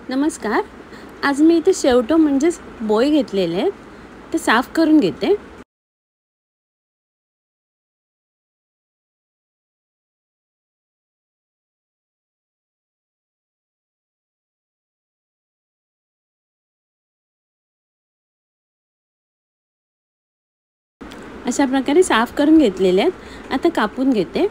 नमस्कार. आज मी इथे शेवटो म्हणजेच बोय घेतलेले आहेत, ते साफ करून घेते. अशा प्रकारे साफ करून घेतलेले आहेत. आता कापून घेते.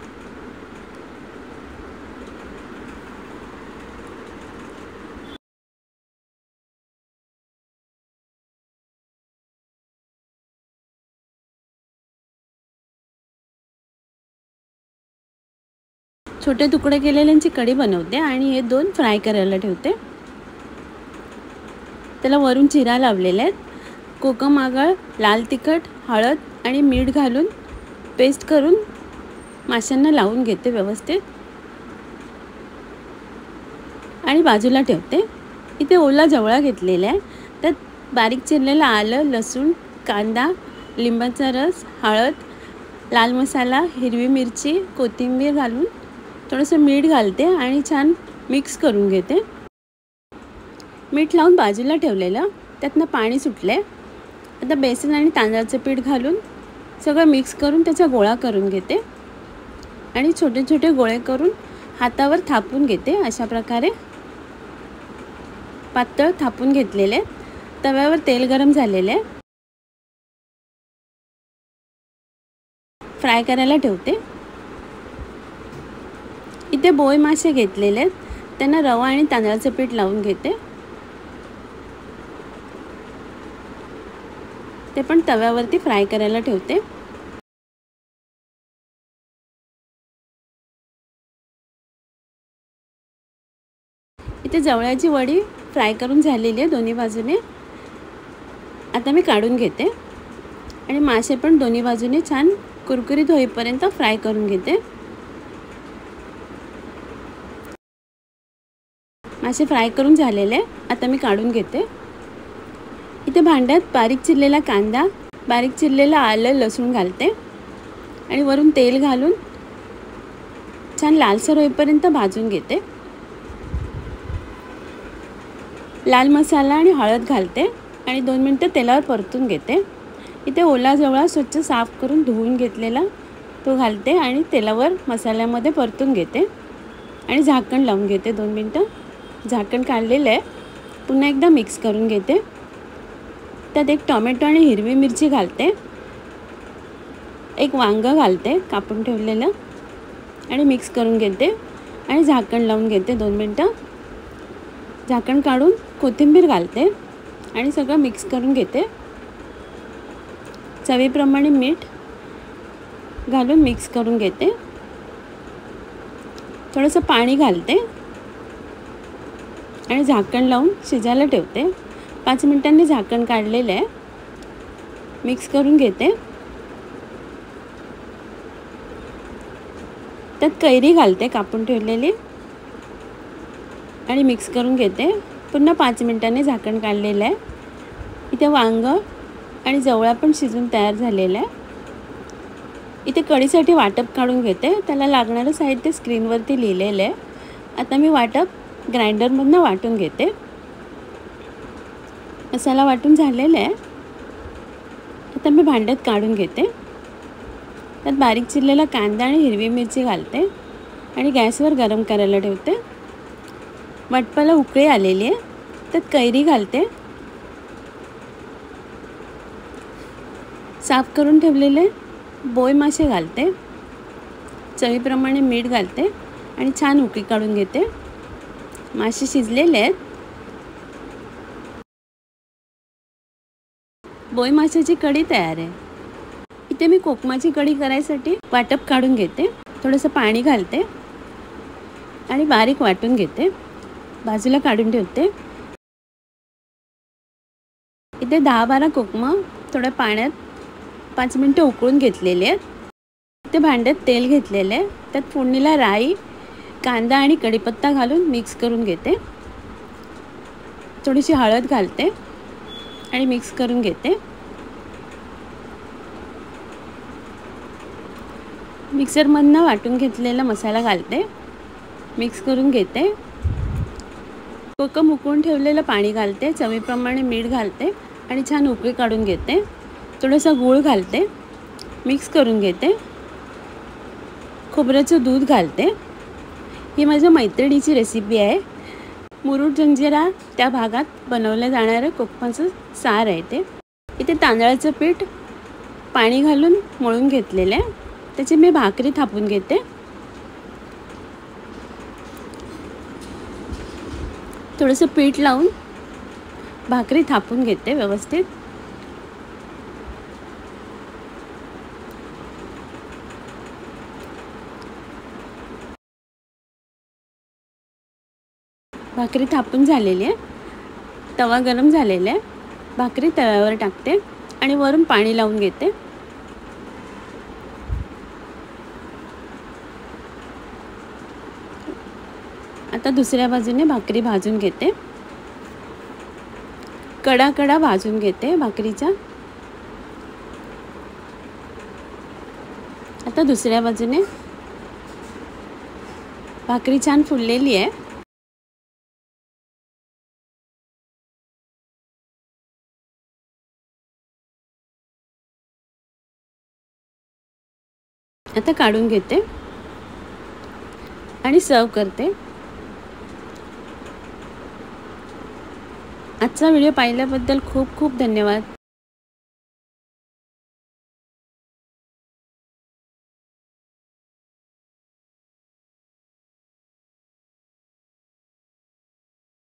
छोटे तुकडे केलेल्यांची कढी बनवते आणि हे 2 फ्राय करायला ठेवते. त्याला वरून चिरा लावलेले आहेत. कोकम, आगळ, लाल तिखट, हळद आणि मीठ घालून पेस्ट करून माशांना लावून घेते व्यवस्थित आणि बाजूला ठेवते. इथे ओला जवळा घेतलेला आहे. त्यात बारीक चिरलेलं आलं, लसूण, कांदा, लिंबाचा रस, हळद, लाल मसाला, हिरवी मिरची, कोथिंबीर घालून थोडंसं मीठ घालते आणि छान मिक्स करून घेते. मीठ लावून बाजूला ठेवलेलं, त्यातनं पाणी सुटले. आता बेसन आणि तांदळाचं पीठ घालून सगळं मिक्स करून त्याचा गोळा करून घेते आणि छोटे छोटे गोळे करून हातावर थापून घेते. अशा प्रकारे पातळ थापून घेतलेले. तव्यावर तेल गरम झालेले, फ्राय करायला ठेवते. इथे बोय मासे घेतलेले आहेत, त्यांना रवा आणि तांदळाचं पीठ लावून घेते. ते पण तव्यावरती फ्राय करायला ठेवते. इथे जवळ्याची वडी फ्राय करून झालेली आहे दोन्ही बाजूने. आता मी काढून घेते आणि मासे पण दोन्ही बाजूने छान कुरकुरीत होईपर्यंत फ्राय करून घेते. मासे फ्राय करून झालेले, आता मी काढून घेते. इथे भांड्यात बारीक चिरलेला कांदा, बारीक चिरलेला आलं, लसूण घालते आणि वरून तेल घालून छान लालसर होईपर्यंत भाजून घेते. लाल मसाला आणि हळद घालते आणि 2 मिनिटं तेलावर परतून घेते. इथे ओला जवळा स्वच्छ साफ करून धुवून घेतलेला तो घालते आणि तेलावर मसाल्यामध्ये परतून घेते आणि झाकण लावून घेते. 2 मिनिटं झाकण काढलेलं आहे. पुन्हा एकदा मिक्स करून घेते. त्यात एक टोमॅटो आणि हिरवी मिरची घालते, एक वांगं घालते कापून ठेवलेलं आणि मिक्स करून घेते आणि झाकण लावून घेते. 2 मिनिटं झाकण काढून कोथिंबीर घालते आणि सगळं मिक्स करून घेते. चवीप्रमाणे मीठ घालून मिक्स करून घेते. थोडंसं पाणी घालते आणि झाकण लावून शिजायला ठेवते. 5 मिनिटांनी झाकण काढलेलं आहे. मिक्स करून घेते. त्यात कैरी घालते कापून ठेवलेली आणि मिक्स करून घेते. पुन्हा 5 मिनिटांनी झाकण काढलेलं आहे. इथे वांगं आणि जवळा पण शिजून तयार झालेला आहे. इथे कढीसाठी वाटप काढून घेते. त्याला लागणारं साहित्य स्क्रीनवरती लिहिलेलं आहे. आता मी वाटप ग्राइंडरमधनं वाटून घेते. मसाला वाटून झालेला आहे. आता मी भांड्यात काढून घेते. त्यात बारीक चिरलेला कांदा आणि हिरवी मिरची घालते आणि गॅसवर गरम करायला ठेवते. वाटपाला उकळी आलेली आहे. त्यात कैरी घालते. साफ करून ठेवलेले बोय मासे घालते. चवीप्रमाणे मीठ घालते आणि छान उकळी काढून घेते. मासे शिजलेले आहेत. बोय माशाची कढी तयार आहे. इथे मी कोकमाची कढी करायसाठी वाटप काढून घेते. थोडंसं पाणी घालते आणि बारीक वाटून घेते. बाजूला काढून ठेवते. इथे 10-12 कोकमं थोड्या पाण्यात 5 मिनिटं उकळून घेतलेले आहेत. इथे भांड्यात तेल घेतलेलं आहे. त्यात फोडणीला राई, कांदा आणि कढीपत्ता घालून मिक्स करून घेते. थोडीशी हळद घालते आणि मिक्स करून घेते. मिक्सरमधनं वाटून घेतलेला मसाला घालते. मिक्स करून घेते. कोकम उकळून ठेवलेलं पाणी घालते, चवीप्रमाणे मीठ घालते आणि छान उकळी काढून घेते. थोडासा गूळ घालते, मिक्स करून घेते. खोबऱ्याचं दूध घालते. ही माझ्या मैत्रिणीची रेसिपी आहे. मुरुड जंजिरा त्या भागात बनवलं जाणारं कोकमाचं सार आहे ते. इथे तांदळाचं पीठ पाणी घालून मळून घेतलेलं आहे. त्याची मी भाकरी थापून घेते. थोडंसं पीठ लावून भाकरी थापून घेते व्यवस्थित. भाकरी थापून झालेली आहे. तवा गरम झालेला आहे. भाकरी तव्यावर टाकते आणि वरून पाणी लावून घेते. आता दुसऱ्या बाजूने भाकरी भाजून घेते. कडा भाजून घेते भाकरीच्या. आता दुसऱ्या बाजूने भाकरी छान फुललेली आहे. आता काढून घेते आणि सर्व करते. आजचा व्हिडिओ पाहिल्याबद्दल खूप खूप धन्यवाद.